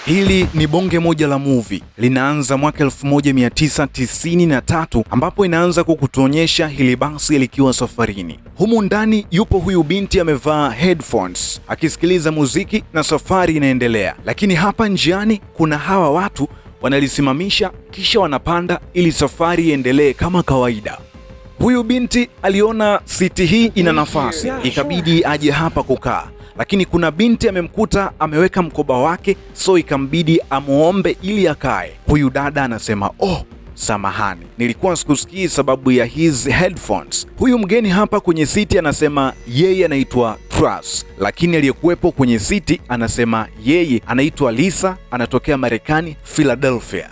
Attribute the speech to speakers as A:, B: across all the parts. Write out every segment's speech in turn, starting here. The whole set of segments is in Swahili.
A: Hili ni bonge moja la movie. Linaanza mwaka 1993 ambapo inaanza kukutuonyesha hili basi likiwa safarini. Humu ndani yupo huyu binti amevaa headphones akisikiliza muziki na safari inaendelea. Lakini hapa njiani kuna hawa watu wanalisimamisha kisha wanapanda ili safari iendelee kama kawaida. Huyu binti aliona siti hii ina nafasi, ikabidi aje hapa kukaa. Lakini kuna binti amemkuta ameweka mkoba wake, so ikambidi amuombe ili akae. Huyu dada anasema, "Oh, samahani, nilikuwa sikusikii sababu ya his headphones." Huyu mgeni hapa kwenye siti anasema yeye anaitwa Truss, lakini aliyekuwepo kwenye siti anasema yeye anaitwa Lisa, anatokea Marekani, Philadelphia.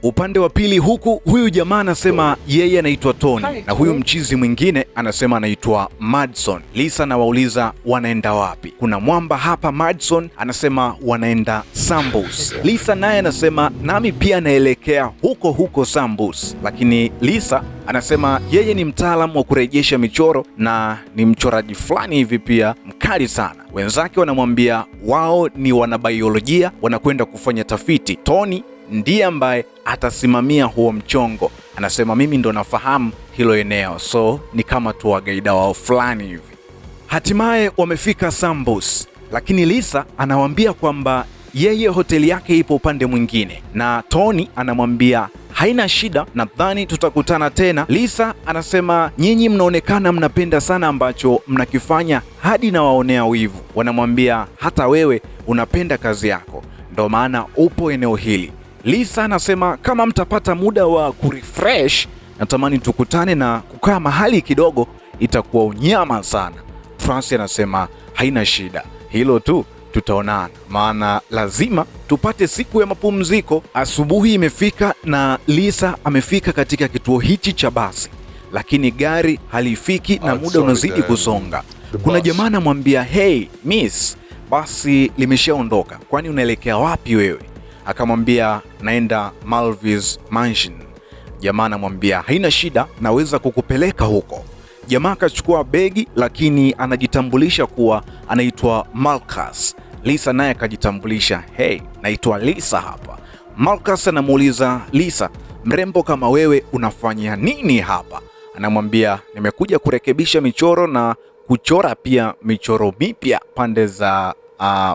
A: Upande wa pili huku huyu jamaa anasema yeye anaitwa Tony na huyu mchizi mwingine anasema anaitwa Madison. Lisa anawauliza wanaenda wapi. Kuna mwamba hapa. Madison anasema wanaenda Sambus. Lisa naye anasema nami pia naelekea huko huko Sambus, lakini Lisa anasema yeye ni mtaalamu wa kurejesha michoro na ni mchoraji fulani hivi pia mkali sana. Wenzake wanamwambia wao ni wanabiolojia, wanakwenda kufanya tafiti. Tony ndiye ambaye atasimamia huo mchongo. Anasema mimi ndo nafahamu hilo eneo, so ni kama tu wagaida wao fulani hivi. Hatimaye wamefika Sambus, lakini Lisa anawaambia kwamba yeye hoteli yake ipo upande mwingine, na Tony anamwambia haina shida, nadhani tutakutana tena. Lisa anasema nyinyi mnaonekana mnapenda sana ambacho mnakifanya hadi na waonea wivu. Wanamwambia hata wewe unapenda kazi yako, ndo maana upo eneo hili. Lisa anasema kama mtapata muda wa kurefresh, natamani tukutane na kukaa mahali kidogo, itakuwa unyama sana. Francis anasema haina shida, hilo tu tutaonana, maana lazima tupate siku ya mapumziko. Asubuhi imefika na Lisa amefika katika kituo hichi cha basi, lakini gari halifiki na muda unazidi kusonga. Kuna jamaa anamwambia, "Hey miss, basi limeshaondoka, kwani unaelekea wapi wewe?" Akamwambia naenda Malvis Mansion. Jamaa anamwambia haina shida, naweza kukupeleka huko. Jamaa akachukua begi, lakini anajitambulisha kuwa anaitwa Marcus. Lisa naye akajitambulisha, "Hey, naitwa Lisa hapa." Marcus anamuuliza Lisa, "Mrembo kama wewe unafanya nini hapa?" Anamwambia nimekuja kurekebisha michoro na kuchora pia michoro mipya pande za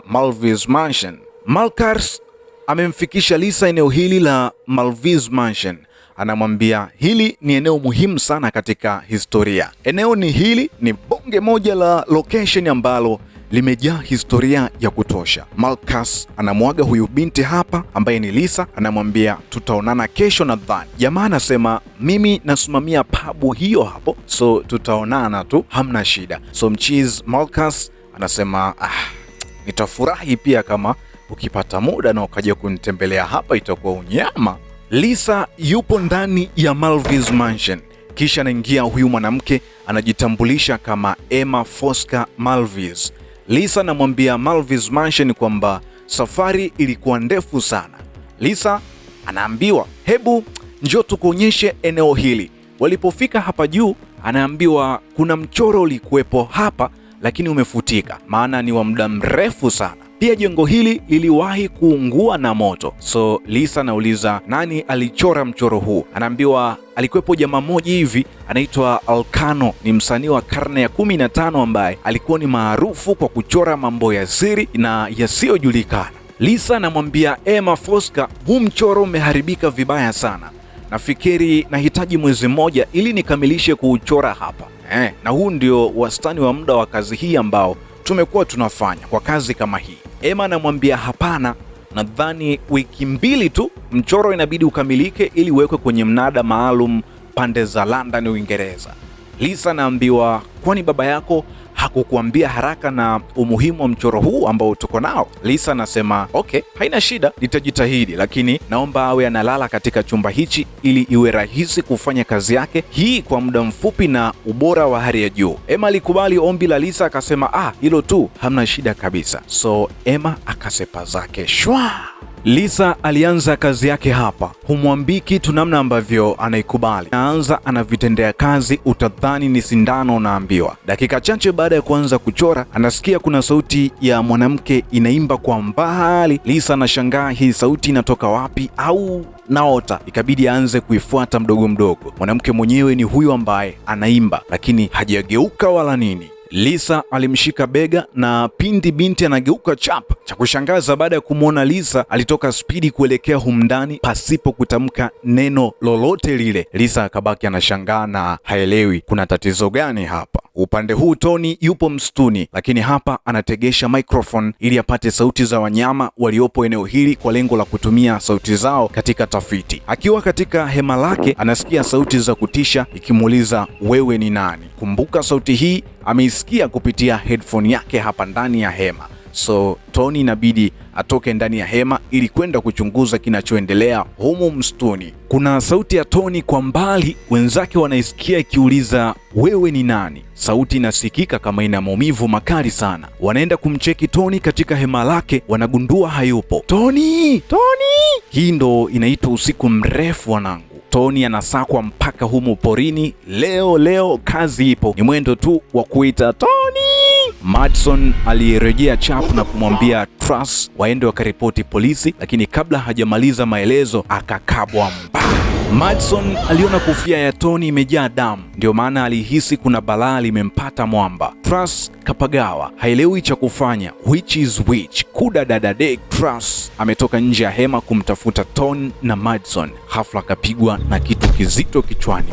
A: Malvis Mansion. Marcus amemfikisha Lisa eneo hili la Malvis Mansion. Anamwambia hili ni eneo muhimu sana katika historia. Eneo ni hili, ni bonge moja la location ambalo limejaa historia ya kutosha. Marcus anamwaga huyu binti hapa ambaye ni Lisa, anamwambia tutaonana kesho nadhani. Jamaa anasema mimi nasimamia pabu hiyo hapo, so tutaonana tu, hamna shida. So mchiz Marcus anasema nitafurahi pia kama ukipata muda na ukaja kunitembelea hapa, itakuwa unyama. Lisa yupo ndani ya Malvis Mansion, kisha anaingia huyu mwanamke anajitambulisha kama Emma Foster Malvis. Lisa anamwambia Malvis Mansion kwamba safari ilikuwa ndefu sana. Lisa anaambiwa hebu njoo tukuonyeshe eneo hili. Walipofika hapa juu, anaambiwa kuna mchoro ulikuwepo hapa lakini umefutika, maana ni wa muda mrefu sana. Pia jengo hili liliwahi kuungua na moto. So Lisa anauliza nani alichora mchoro huu. Anaambiwa alikuwepo jamaa mmoja hivi anaitwa Alcano, ni msanii wa karne ya 15 ambaye alikuwa ni maarufu kwa kuchora mambo ya siri na yasiyojulikana. Lisa anamwambia Emma Foster, huu mchoro umeharibika vibaya sana, nafikiri nahitaji mwezi mmoja ili nikamilishe kuuchora hapa. Na huu ndio wastani wa muda wa kazi hii ambao tumekuwa tunafanya kwa kazi kama hii. Emma anamwambia hapana, nadhani wiki 2 tu mchoro inabidi ukamilike ili uwekwe kwenye mnada maalum pande za London, Uingereza. Lisa anaambiwa kwani baba yako hakukuambia haraka na umuhimu wa mchoro huu ambao tuko nao? Lisa anasema okay, haina shida, nitajitahidi, lakini naomba awe analala katika chumba hichi ili iwe rahisi kufanya kazi yake hii kwa muda mfupi na ubora wa hali ya juu. Emma alikubali ombi la Lisa, akasema hilo tu, hamna shida kabisa. So Emma akasepa zake shwa. Lisa alianza kazi yake hapa, humwambii kitu namna ambavyo anaikubali. Anaanza anavitendea kazi, utadhani ni sindano unaambiwa. Dakika chache baada ya kuanza kuchora, anasikia kuna sauti ya mwanamke inaimba kwa mbali. Lisa anashangaa hii sauti inatoka wapi au naota. Ikabidi aanze kuifuata mdogo mdogo. Mwanamke mwenyewe ni huyo ambaye anaimba, lakini hajageuka wala nini. Lisa alimshika bega na pindi binti anageuka chap. Cha kushangaza, baada ya kumwona Lisa alitoka spidi kuelekea humndani pasipo kutamka neno lolote lile. Lisa akabaki anashangaa na haelewi kuna tatizo gani hapa. Upande huu Tony yupo msituni, lakini hapa anategesha microphone ili apate sauti za wanyama waliopo eneo hili kwa lengo la kutumia sauti zao katika tafiti. Akiwa katika hema lake, anasikia sauti za kutisha ikimuuliza wewe ni nani? Kumbuka sauti hii ameisikia kupitia headphone yake hapa ndani ya hema. So Tony inabidi atoke ndani ya hema ili kwenda kuchunguza kinachoendelea humu msituni. Kuna sauti ya Tony kwa mbali, wenzake wanaisikia ikiuliza wewe ni nani? Sauti inasikika kama ina maumivu makali sana. Wanaenda kumcheki Tony katika hema lake, wanagundua hayupo. Tony! Hii ndo inaitwa usiku mrefu wanangu. Tony anasakwa mpaka humu porini. Leo kazi ipo, ni mwendo tu wa kuita Tony. Madison alirejea chap na kumwambia Truss waende wakaripoti polisi, lakini kabla hajamaliza maelezo akakabwa mbaya. Madison aliona kofia ya Tony imejaa damu, ndio maana alihisi kuna balaa limempata mwamba. Truss kapagawa, haelewi cha kufanya, which is which. Kuda dadade. Truss ametoka nje ya hema kumtafuta Tony na Madison. Hafla kapigwa na kitu kizito kichwani.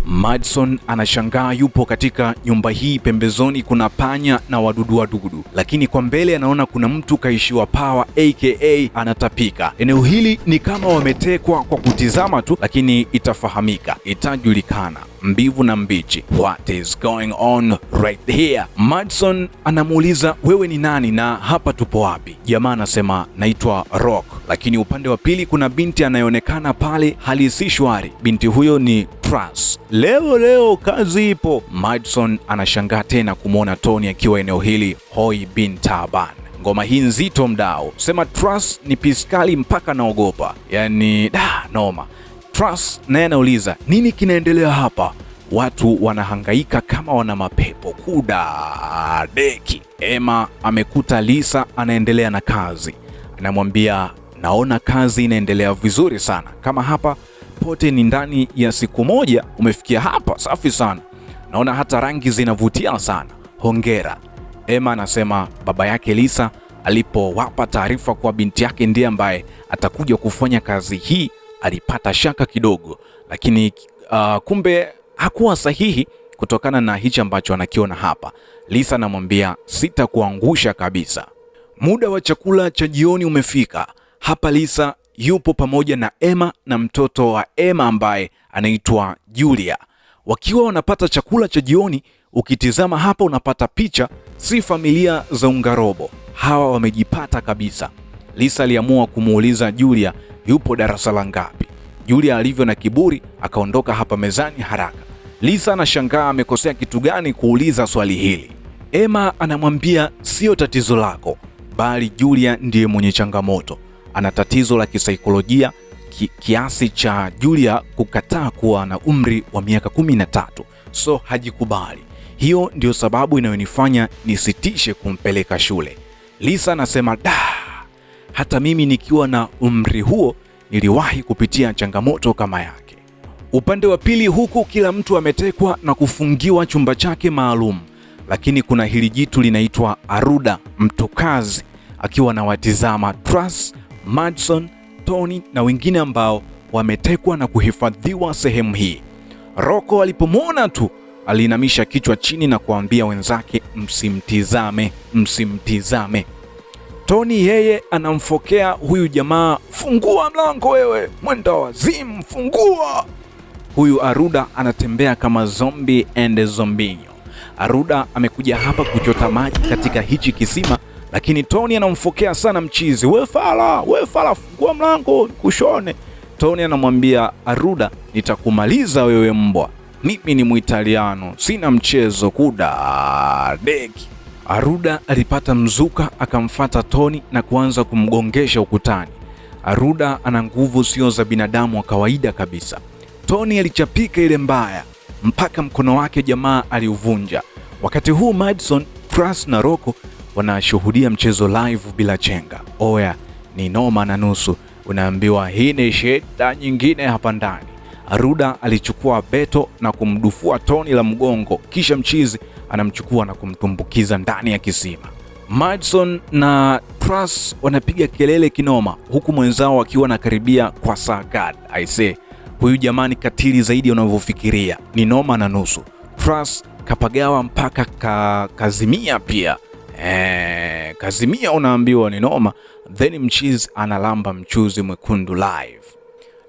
A: Madison anashangaa yupo katika nyumba hii, pembezoni kuna panya na wadudu, lakini kwa mbele anaona kuna mtu kaishiwa power aka anatapika. Eneo hili ni kama wametekwa kwa kutizama tu, lakini itafahamika, itajulikana mbivu na mbichi. What is going on right here? Madison anamuuliza wewe ni nani na hapa tupo wapi? Jamaa anasema naitwa Rock, lakini upande wa pili kuna binti anayeonekana pale hali si shwari. Binti huyo ni Truss. Leo kazi ipo. Madison anashangaa tena kumwona Tony akiwa eneo hili hoi bin taban. Ngoma hii nzito mdao, sema Truss ni piskali mpaka naogopa, yani noma. Truss naye anauliza nini kinaendelea hapa? Watu wanahangaika kama wana mapepo. Kuda deki. Emma amekuta Lisa anaendelea na kazi, anamwambia naona kazi inaendelea vizuri sana, kama hapa pote ni ndani ya siku moja umefikia hapa, safi sana, naona hata rangi zinavutia sana, hongera. Emma anasema baba yake Lisa alipowapa taarifa kwa binti yake ndiye ambaye atakuja kufanya kazi hii alipata shaka kidogo, lakini kumbe hakuwa sahihi kutokana na hichi ambacho anakiona hapa. Lisa anamwambia sitakuangusha kabisa. Muda wa chakula cha jioni umefika. Hapa Lisa yupo pamoja na Emma na mtoto wa Emma ambaye anaitwa Julia. Wakiwa wanapata chakula cha jioni, ukitizama hapa unapata picha si familia za ungarobo. Hawa wamejipata kabisa. Lisa aliamua kumuuliza Julia yupo darasa la ngapi. Julia alivyo na kiburi akaondoka hapa mezani haraka. Lisa anashangaa amekosea kitu gani kuuliza swali hili. Emma anamwambia sio tatizo lako, bali Julia ndiye mwenye changamoto. Ana tatizo la kisaikolojia kiasi cha Julia kukataa kuwa na umri wa miaka 13, so hajikubali. Hiyo ndio sababu inayonifanya nisitishe kumpeleka shule. Lisa anasema hata mimi nikiwa na umri huo niliwahi kupitia changamoto kama yake. Upande wa pili huku kila mtu ametekwa na kufungiwa chumba chake maalum, lakini kuna hili jitu linaitwa Aruda mtokazi akiwa na watizama Truss, Madison, Tony na wengine ambao wametekwa na kuhifadhiwa sehemu hii. Rocco alipomwona tu alinamisha kichwa chini na kuambia wenzake msimtizame. Tony yeye anamfokea huyu jamaa, fungua mlango wewe, mwenda wazimu, fungua. Huyu Aruda anatembea kama zombie and zombinyo. Aruda amekuja hapa kuchota maji katika hichi kisima, lakini Tony anamfokea sana mchizi, we fala, fungua mlango kushone. Tony anamwambia Aruda, nitakumaliza wewe mbwa, mimi ni Muitaliano, sina mchezo, kuda deki. Aruda alipata mzuka akamfata Tony na kuanza kumgongesha ukutani. Aruda ana nguvu sio za binadamu wa kawaida kabisa. Tony alichapika ile mbaya mpaka mkono wake jamaa aliuvunja. Wakati huu Madison, Trust na Rocco wanashuhudia mchezo live bila chenga. Oya, ni noma na nusu. Unaambiwa hii ni shida nyingine hapa ndani. Aruda alichukua beto na kumdufua Tony la mgongo, kisha mchizi anamchukua na kumtumbukiza ndani ya kisima. Madison na Trust wanapiga kelele kinoma, huku mwenzao akiwa anakaribia kwa Sagad. I say, huyu jamani katili zaidi unavyofikiria. Ni noma na nusu. Trust kapagawa mpaka kazimia pia. Kazimia unaambiwa ni noma. Then mchizi analamba mchuzi mwekundu live.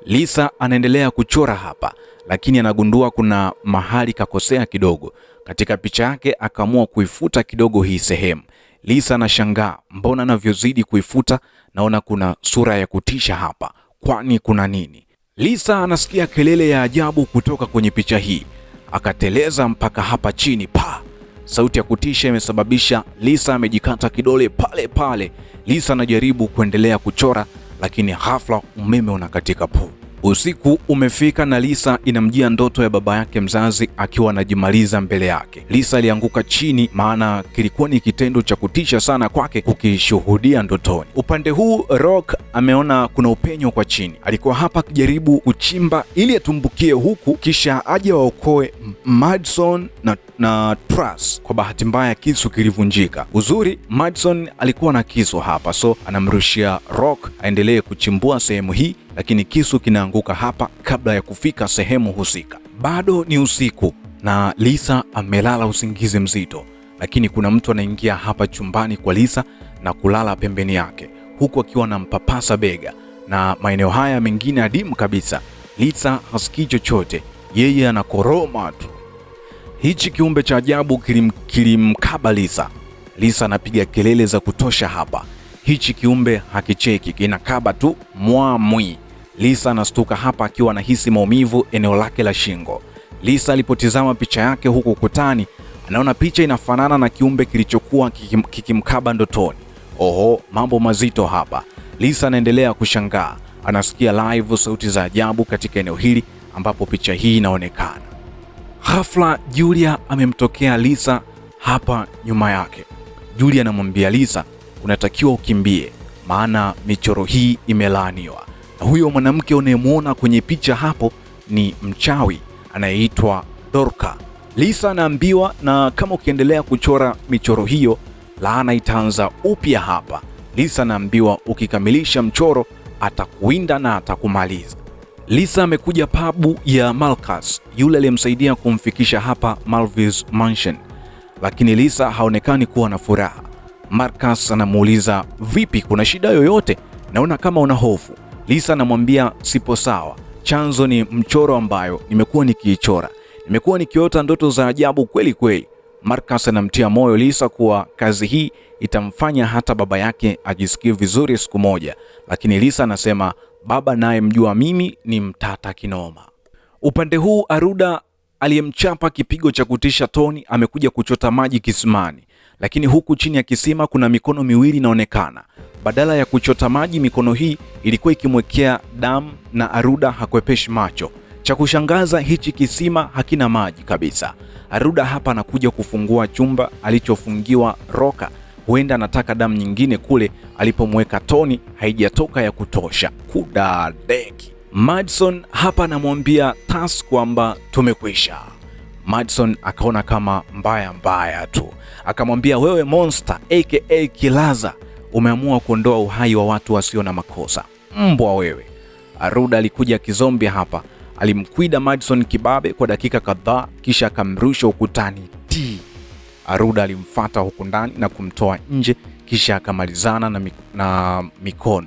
A: Lisa anaendelea kuchora hapa, lakini anagundua kuna mahali kakosea kidogo. Katika picha yake akaamua kuifuta kidogo hii sehemu. Lisa anashangaa, mbona anavyozidi kuifuta naona kuna sura ya kutisha hapa. Kwani kuna nini? Lisa anasikia kelele ya ajabu kutoka kwenye picha hii. Akateleza mpaka hapa chini pa. Sauti ya kutisha imesababisha Lisa amejikata kidole pale pale. Lisa anajaribu kuendelea kuchora, lakini ghafla umeme unakatika po. Usiku umefika na Lisa inamjia ndoto ya baba yake mzazi akiwa anajimaliza mbele yake. Lisa alianguka chini, maana kilikuwa ni kitendo cha kutisha sana kwake kukishuhudia ndotoni. Upande huu Rock ameona kuna upenyo kwa chini. Alikuwa hapa akijaribu kuchimba ili atumbukie huku kisha aje waokoe Madison na Trust. Kwa bahati mbaya kisu kilivunjika. Uzuri Madison alikuwa na kisu hapa, so anamrushia Rock aendelee kuchimbua sehemu hii, lakini kisu kinaanguka hapa kabla ya kufika sehemu husika. Bado ni usiku na Lisa amelala usingizi mzito, lakini kuna mtu anaingia hapa chumbani kwa Lisa na kulala pembeni yake, huku akiwa anampapasa bega na maeneo haya mengine adimu kabisa. Lisa hasikii chochote, yeye anakoroma tu. Hichi kiumbe cha ajabu kilimkaba Lisa. Lisa anapiga kelele za kutosha hapa. Hichi kiumbe hakicheki, kinakaba tu mwamwi. Lisa anastuka hapa akiwa anahisi maumivu eneo lake la shingo. Lisa alipotizama picha yake huko ukutani, anaona picha inafanana na kiumbe kilichokuwa kikimkaba ndotoni. Oho, mambo mazito hapa. Lisa anaendelea kushangaa. Anasikia live sauti za ajabu katika eneo hili ambapo picha hii inaonekana. Ghafla Julia amemtokea Lisa hapa nyuma yake. Julia anamwambia Lisa, unatakiwa ukimbie, maana michoro hii imelaaniwa. Na huyo mwanamke unayemwona kwenye picha hapo ni mchawi anayeitwa Dorka. Lisa anaambiwa, na kama ukiendelea kuchora michoro hiyo, laana itaanza upya hapa. Lisa anaambiwa ukikamilisha mchoro atakuwinda na atakumaliza. Lisa amekuja pabu ya Marcus, yule aliyemsaidia kumfikisha hapa Malvis Mansion, lakini Lisa haonekani kuwa na furaha. Marcus anamuuliza, vipi, kuna shida yoyote? Naona kama una hofu. Lisa anamwambia sipo sawa, chanzo ni mchoro ambayo nimekuwa nikiichora. Nimekuwa nikiota ndoto za ajabu kweli kweli. Marcus anamtia moyo Lisa kuwa kazi hii itamfanya hata baba yake ajisikie vizuri siku moja, lakini Lisa anasema baba naye mjua mimi ni mtata kinoma. Upande huu Aruda aliyemchapa kipigo cha kutisha Tony amekuja kuchota maji kisimani, lakini huku chini ya kisima kuna mikono miwili inaonekana. Badala ya kuchota maji, mikono hii ilikuwa ikimwekea damu na Aruda hakwepeshi macho. Cha kushangaza, hichi kisima hakina maji kabisa. Aruda hapa anakuja kufungua chumba alichofungiwa Roka. Huenda anataka damu nyingine kule alipomweka Tony haijatoka ya kutosha. Kudadeki. Madison hapa anamwambia Tas kwamba tumekwisha. Madison akaona kama mbaya tu. Akamwambia, wewe monster aka Kilaza, umeamua kuondoa uhai wa watu wasio na makosa. Mbwa wewe. Aruda alikuja kizombi hapa. Alimkwida Madison kibabe kwa dakika kadhaa kisha akamrusha ukutani. Aruda alimfuata huku ndani na kumtoa nje kisha akamalizana na mikono.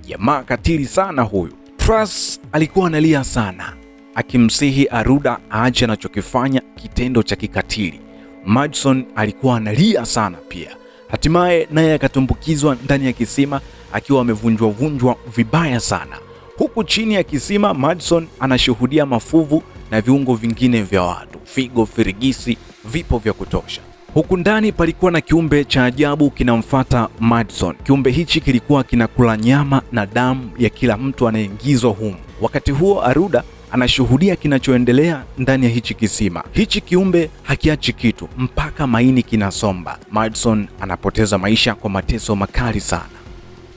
A: Jamaa katili sana huyu. Trust alikuwa analia sana akimsihi Aruda aache anachokifanya, kitendo cha kikatili. Madison alikuwa analia sana pia. Hatimaye naye akatumbukizwa ndani ya kisima akiwa amevunjwa vibaya sana. Huku chini ya kisima Madison anashuhudia mafuvu na viungo vingine vya watu, figo, firigisi, vipo vya kutosha. Huku ndani palikuwa na kiumbe cha ajabu kinamfuata Madison. Kiumbe hichi kilikuwa kinakula nyama na damu ya kila mtu anayeingizwa humu. Wakati huo Aruda anashuhudia kinachoendelea ndani ya hichi kisima. Hichi kiumbe hakiachi kitu mpaka maini kinasomba. Madison anapoteza maisha kwa mateso makali sana.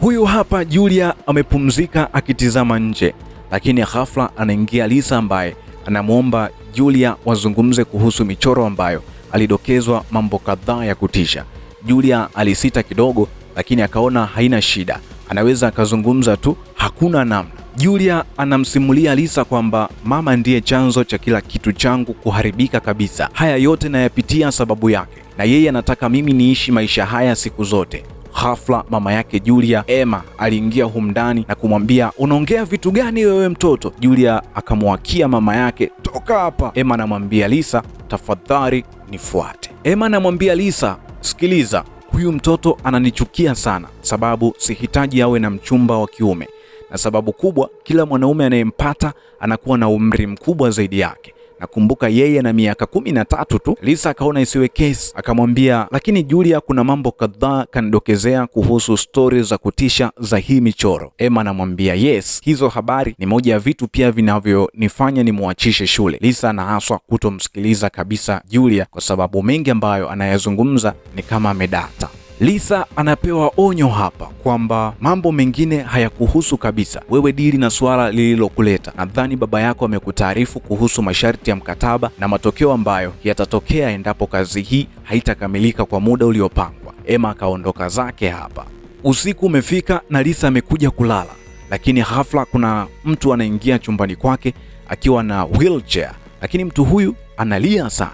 A: Huyu hapa Julia amepumzika akitizama nje, lakini ghafla anaingia Lisa ambaye anamwomba Julia wazungumze kuhusu michoro ambayo alidokezwa mambo kadhaa ya kutisha. Julia alisita kidogo, lakini akaona haina shida, anaweza akazungumza tu, hakuna namna. Julia anamsimulia Lisa kwamba mama ndiye chanzo cha kila kitu changu kuharibika kabisa. Haya yote nayapitia sababu yake, na yeye anataka mimi niishi maisha haya siku zote. Ghafla mama yake Julia, Emma, aliingia humu ndani na kumwambia, unaongea vitu gani wewe mtoto? Julia akamwakia mama yake, toka hapa. Emma anamwambia Lisa, tafadhali nifuate. Emma anamwambia Lisa, sikiliza, huyu mtoto ananichukia sana sababu sihitaji awe na mchumba wa kiume, na sababu kubwa, kila mwanaume anayempata anakuwa na umri mkubwa zaidi yake. Nakumbuka yeye na miaka 13 tu. Lisa akaona isiwe kesi, akamwambia, lakini Julia, kuna mambo kadhaa kanidokezea kuhusu stories za kutisha za hii michoro. Emma anamwambia, yes, hizo habari ni moja ya vitu pia vinavyonifanya nimwachishe shule. Lisa anaaswa kutomsikiliza kabisa Julia kwa sababu mengi ambayo anayazungumza ni kama amedata. Lisa anapewa onyo hapa kwamba mambo mengine hayakuhusu kabisa. Wewe dili na swala lililokuleta. Nadhani baba yako amekutaarifu kuhusu masharti ya mkataba na matokeo ambayo yatatokea endapo kazi hii haitakamilika kwa muda uliopangwa. Emma akaondoka zake hapa. Usiku umefika na Lisa amekuja kulala, lakini ghafla kuna mtu anaingia chumbani kwake akiwa na wheelchair, lakini mtu huyu analia sana.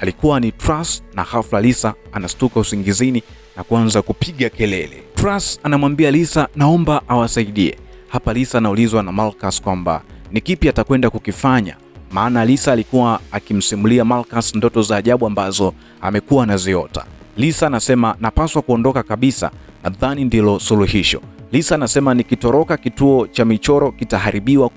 A: Alikuwa ni Truss, na ghafla Lisa anastuka usingizini na kuanza kupiga kelele. Truss anamwambia Lisa naomba awasaidie. Hapa Lisa anaulizwa na Marcus kwamba ni kipi atakwenda kukifanya, maana Lisa alikuwa akimsimulia Marcus ndoto za ajabu ambazo amekuwa anaziota. Lisa anasema napaswa kuondoka kabisa, nadhani ndilo suluhisho. Lisa anasema nikitoroka kituo cha michoro kitaharibiwa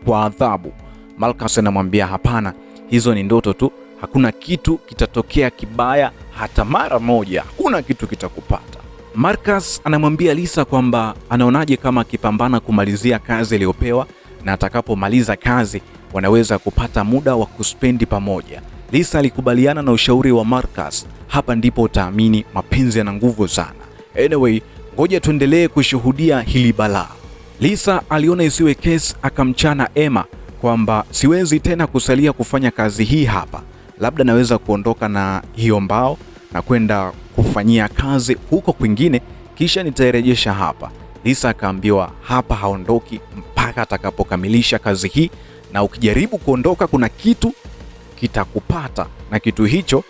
A: kwa adhabu. Marcus anamwambia hapana, hizo ni ndoto tu, hakuna kitu kitatokea kibaya hata mara moja, hakuna kitu kitakupata. Marcus anamwambia Lisa kwamba anaonaje kama akipambana kumalizia kazi iliyopewa, na atakapomaliza kazi wanaweza kupata muda wa kuspendi pamoja. Lisa alikubaliana na ushauri wa Marcus. Hapa ndipo utaamini mapenzi yana nguvu sana. Anyway, ngoja tuendelee kushuhudia hili balaa. Lisa aliona isiwe kesi, akamchana Emma kwamba siwezi tena kusalia kufanya kazi hii hapa, labda naweza kuondoka na hiyo mbao na kwenda kufanyia kazi huko kwingine, kisha nitairejesha hapa. Lisa akaambiwa hapa haondoki mpaka atakapokamilisha kazi hii, na ukijaribu kuondoka kuna kitu kitakupata, na kitu hicho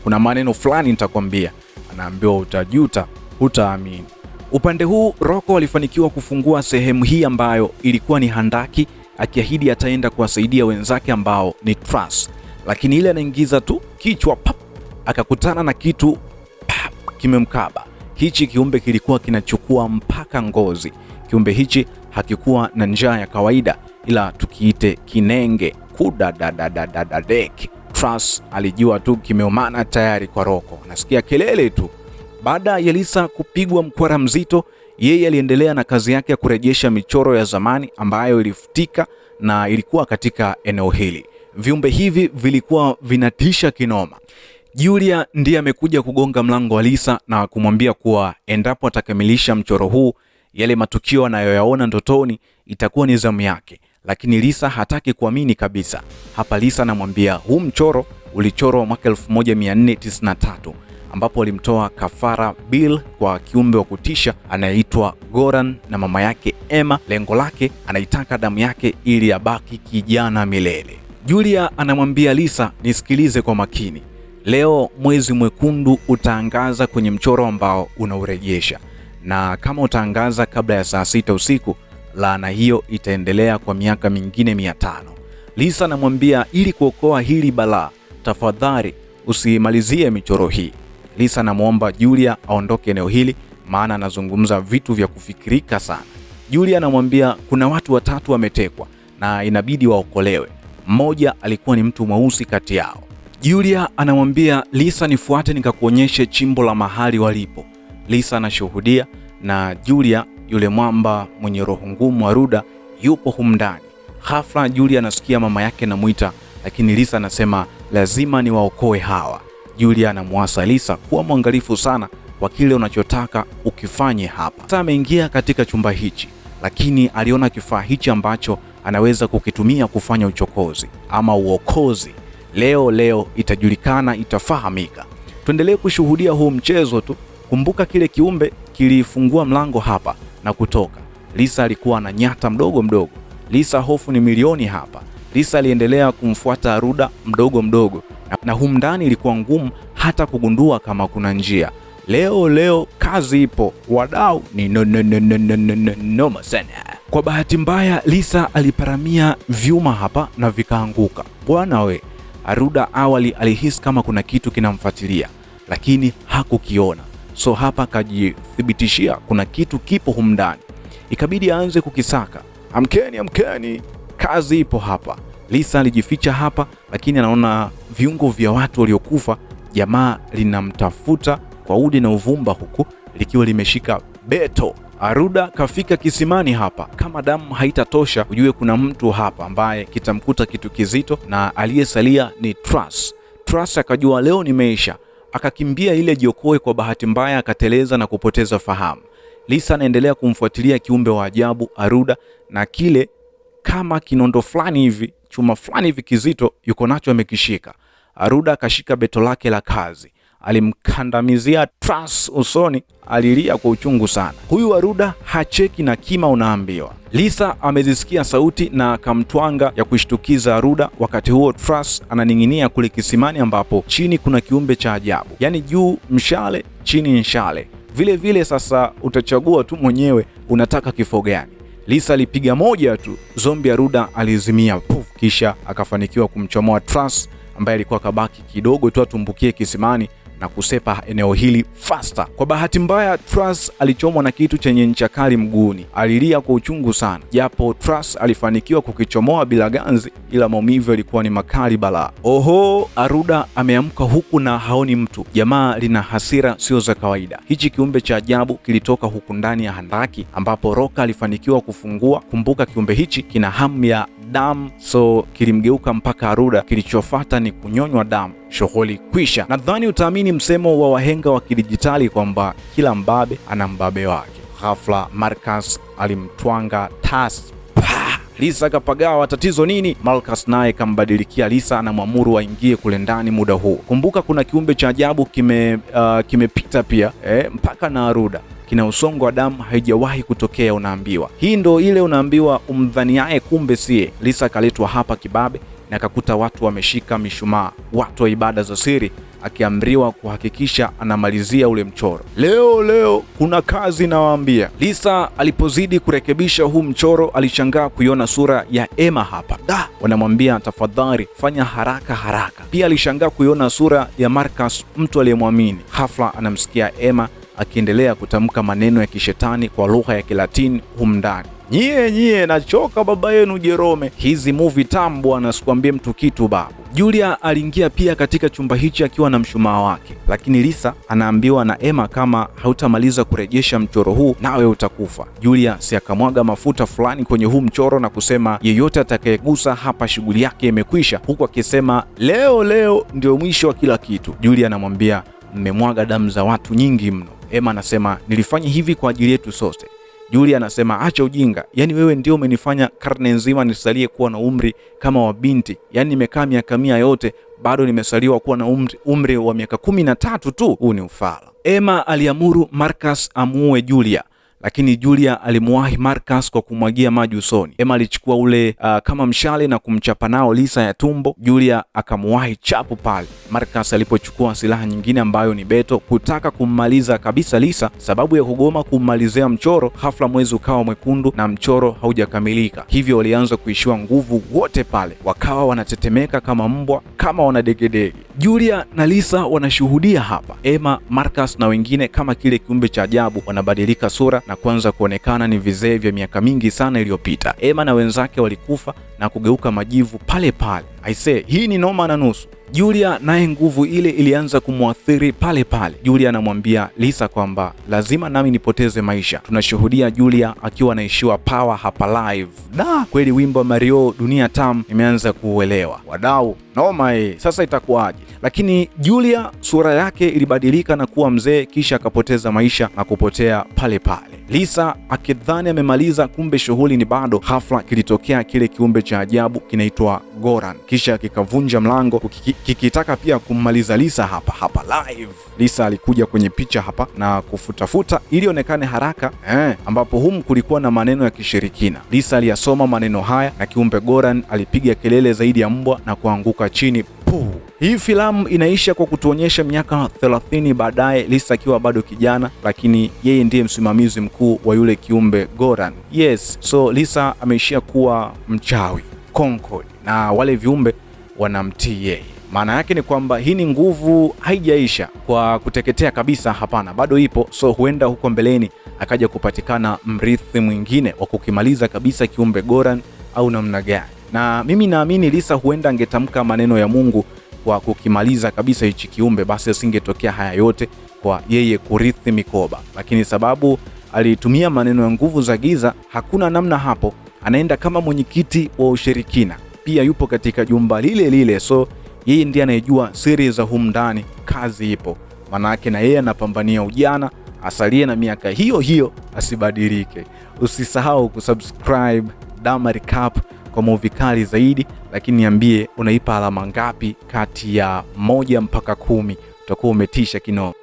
A: kuna maneno fulani nitakwambia. Anaambiwa utajuta, hutaamini. Upande huu Rocco alifanikiwa kufungua sehemu hii ambayo ilikuwa ni handaki, akiahidi ataenda kuwasaidia wenzake ambao ni Truss, lakini ile anaingiza tu kichwa pap, akakutana na kitu pap, kimemkaba. Hichi kiumbe kilikuwa kinachukua mpaka ngozi. Kiumbe hichi hakikuwa na njaa ya kawaida, ila tukiite kinenge kudadadadadadek. Truss alijua tu kimeumana tayari kwa Rocco, nasikia kelele tu. Baada ya Lisa kupigwa mkwara mzito, yeye aliendelea na kazi yake ya kurejesha michoro ya zamani ambayo ilifutika na ilikuwa katika eneo hili. Viumbe hivi vilikuwa vinatisha kinoma. Julia ndiye amekuja kugonga mlango wa Lisa na kumwambia kuwa endapo atakamilisha mchoro huu, yale matukio anayoyaona ndotoni itakuwa ni zamu yake. Lakini Lisa hataki kuamini kabisa. Hapa Lisa anamwambia huu mchoro ulichorwa mwaka 1493 ambapo alimtoa kafara Bill kwa kiumbe wa kutisha anayeitwa Goran na mama yake Emma. Lengo lake, anaitaka damu yake ili abaki kijana milele. Julia anamwambia Lisa, nisikilize kwa makini. Leo mwezi mwekundu utaangaza kwenye mchoro ambao unaurejesha, na kama utaangaza kabla ya saa 6 usiku, laana hiyo itaendelea kwa miaka mingine 500. Lisa anamwambia ili kuokoa hili balaa, tafadhali usimalizie michoro hii. Lisa anamwomba Julia aondoke eneo hili, maana anazungumza vitu vya kufikirika sana. Julia anamwambia kuna watu 3 wametekwa na inabidi waokolewe. Mmoja alikuwa ni mtu mweusi kati yao. Julia anamwambia Lisa, nifuate nikakuonyeshe chimbo la mahali walipo. Lisa anashuhudia na Julia, yule mwamba mwenye roho ngumu Aruda, yupo humu ndani. Ghafla Julia anasikia mama yake anamuita, lakini Lisa anasema lazima niwaokoe hawa. Julia anamuasa Lisa kuwa mwangalifu sana kwa kile unachotaka ukifanye hapa. Sasa ameingia katika chumba hichi, lakini aliona kifaa hichi ambacho anaweza kukitumia kufanya uchokozi ama uokozi. Leo itajulikana, itafahamika. Tuendelee kushuhudia huu mchezo tu. Kumbuka kile kiumbe kilifungua mlango hapa na kutoka. Lisa alikuwa ananyata mdogo. Lisa hofu ni milioni hapa. Lisa aliendelea kumfuata Aruda mdogo na humu ndani ilikuwa ngumu hata kugundua kama kuna njia. Leo kazi ipo. Wadau ni noma sana. Kwa bahati mbaya Lisa aliparamia vyuma hapa na vikaanguka. Bwana we, Aruda awali alihisi kama kuna kitu kinamfuatilia, lakini hakukiona. So hapa kajithibitishia kuna kitu kipo humu ndani. Ikabidi aanze kukisaka. Amkeni, kazi ipo hapa. Lisa alijificha hapa, lakini anaona viungo vya watu waliokufa. Jamaa linamtafuta kwa udi na uvumba, huku likiwa limeshika beto. Aruda kafika kisimani hapa. Kama damu haitatosha, ujue kuna mtu hapa ambaye kitamkuta kitu kizito, na aliyesalia ni Truss. Truss akajua leo nimeisha, akakimbia ile jiokoe. Kwa bahati mbaya akateleza na kupoteza fahamu. Lisa anaendelea kumfuatilia kiumbe wa ajabu Aruda, na kile kama kinondo fulani hivi, chuma fulani hivi kizito yuko nacho amekishika. Aruda akashika beto lake la kazi, alimkandamizia Truss usoni. Alilia kwa uchungu sana. Huyu Aruda hacheki na kima unaambiwa. Lisa amezisikia sauti na akamtwanga ya kushtukiza Aruda. Wakati huo Truss ananing'inia kule kisimani, ambapo chini kuna kiumbe cha ajabu, yaani juu mshale, chini mshale. Vile sasa utachagua tu mwenyewe unataka kifo gani. Lisa alipiga moja tu, zombi Aruda alizimia puf, kisha akafanikiwa kumchomoa Truss ambaye alikuwa kabaki kidogo tu atumbukie kisimani na kusepa eneo hili faster. Kwa bahati mbaya Truss alichomwa na kitu chenye ncha kali mguuni. Alilia kwa uchungu sana, japo Truss alifanikiwa kukichomoa bila ganzi, ila maumivu yalikuwa ni makali balaa. Oho, Aruda ameamka huku na haoni mtu. Jamaa lina hasira sio za kawaida. Hichi kiumbe cha ajabu kilitoka huku ndani ya handaki ambapo Roka alifanikiwa kufungua. Kumbuka kiumbe hichi kina hamu ya damu, so kilimgeuka mpaka Aruda. Kilichofuata ni kunyonywa damu. Shughuli kwisha. Nadhani utaamini msemo wa wahenga wa kidijitali kwamba kila mbabe ana mbabe wake. Ghafla Marcus alimtwanga Truss. Lisa kapagawa. Tatizo nini? Marcus naye kambadilikia Lisa, anamwamuru aingie kule ndani muda huu. Kumbuka kuna kiumbe cha ajabu kimepita pia mpaka na Aruda. Kina usongo wa damu, haijawahi kutokea unaambiwa. Hii ndo ile unaambiwa umdhaniaye kumbe sie. Lisa kaletwa hapa kibabe na akakuta watu wameshika mishumaa, watu wa ibada za siri, akiamriwa kuhakikisha anamalizia ule mchoro. Leo kuna kazi nawaambia. Lisa alipozidi kurekebisha huu mchoro, alishangaa kuiona sura ya Emma hapa. Wanamwambia tafadhali fanya haraka. Pia alishangaa kuiona sura ya Marcus, mtu aliyemwamini. Ghafla anamsikia Emma akiendelea kutamka maneno ya kishetani kwa lugha ya Kilatini humu ndani. Nyie nachoka baba yenu Jerome. Hizi movie tamu bwana, sikwambie mtu kitu babu. Julia aliingia pia katika chumba hichi akiwa na mshumaa wake, lakini Lisa anaambiwa na Emma kama hautamaliza kurejesha mchoro huu nawe utakufa. Julia si akamwaga mafuta fulani kwenye huu mchoro na kusema yeyote atakayegusa hapa shughuli yake imekwisha, huku akisema leo ndio mwisho wa kila kitu. Julia anamwambia mmemwaga damu za watu nyingi mno. Emma anasema nilifanya hivi kwa ajili yetu sote. Julia anasema acha ujinga, yaani wewe ndio umenifanya karne nzima nisalie kuwa na umri kama wa binti. Yaani nimekaa miaka 100 yote bado nimesaliwa kuwa na umri wa miaka 13 tu. Huu ni ufala. Emma aliamuru Marcus amuue Julia, lakini Julia alimuwahi Marcus kwa kumwagia maji usoni. Emma alichukua ule kama mshale na kumchapa nao Lisa ya tumbo. Julia akamuwahi chapu pale. Marcus alipochukua silaha nyingine ambayo ni beto kutaka kummaliza kabisa Lisa, sababu ya kugoma kummalizia mchoro, ghafla mwezi ukawa mwekundu na mchoro haujakamilika. Hivyo walianza kuishiwa nguvu wote pale, wakawa wanatetemeka kama mbwa, kama wanadegedege. Julia na Lisa wanashuhudia hapa. Emma, Marcus na wengine kama kile kiumbe cha ajabu wanabadilika sura na kuanza kuonekana ni vizee vya miaka mingi sana iliyopita. Emma na wenzake walikufa na kugeuka majivu pale pale. Aisee, hii ni noma na nusu. Julia naye nguvu ile ilianza kumwathiri pale pale. Julia anamwambia Lisa kwamba lazima nami nipoteze maisha. Tunashuhudia Julia akiwa anaishiwa power hapa live. Da, kweli wimbo wa Mario Dunia Tamu imeanza kuuelewa. Wadau, noma sasa itakuwaje? Lakini Julia sura yake ilibadilika na kuwa mzee, kisha akapoteza maisha na kupotea pale pale. Lisa akidhani amemaliza, kumbe shughuli ni bado. Ghafla kilitokea kile kiumbe cha ajabu kinaitwa Goran, kisha kikavunja mlango kikitaka pia kummaliza Lisa hapa live. Lisa alikuja kwenye picha hapa na kufutafuta ili onekane haraka ambapo humu kulikuwa na maneno ya kishirikina. Lisa aliyasoma maneno haya na kiumbe Goran alipiga kelele zaidi ya mbwa na kuanguka chini. Hii filamu inaisha kwa kutuonyesha miaka 30 baadaye, Lisa akiwa bado kijana, lakini yeye ndiye msimamizi mkuu wa yule kiumbe Goran. Yes, so Lisa ameishia kuwa mchawi Concord na wale viumbe wanamtii yeye. Maana yake ni kwamba hii ni nguvu haijaisha kwa kuteketea kabisa, hapana, bado ipo. So huenda huko mbeleni akaja kupatikana mrithi mwingine wa kukimaliza kabisa kiumbe Goran au namna gani. Na mimi naamini Lisa huenda angetamka maneno ya Mungu kwa kukimaliza kabisa hichi kiumbe, basi asingetokea haya yote kwa yeye kurithi mikoba. Lakini sababu alitumia maneno ya nguvu za giza, hakuna namna hapo. Anaenda kama mwenyekiti wa ushirikina, pia yupo katika jumba lile lile, so yeye ndiye anayejua siri za humu ndani. Kazi ipo, manake na yeye anapambania ujana, asalie na miaka hiyo hiyo, asibadilike. Usisahau kusubscribe Dama Recap kwa movie kali zaidi, lakini niambie unaipa alama ngapi kati ya 1 mpaka 10? Utakuwa umetisha kinoma.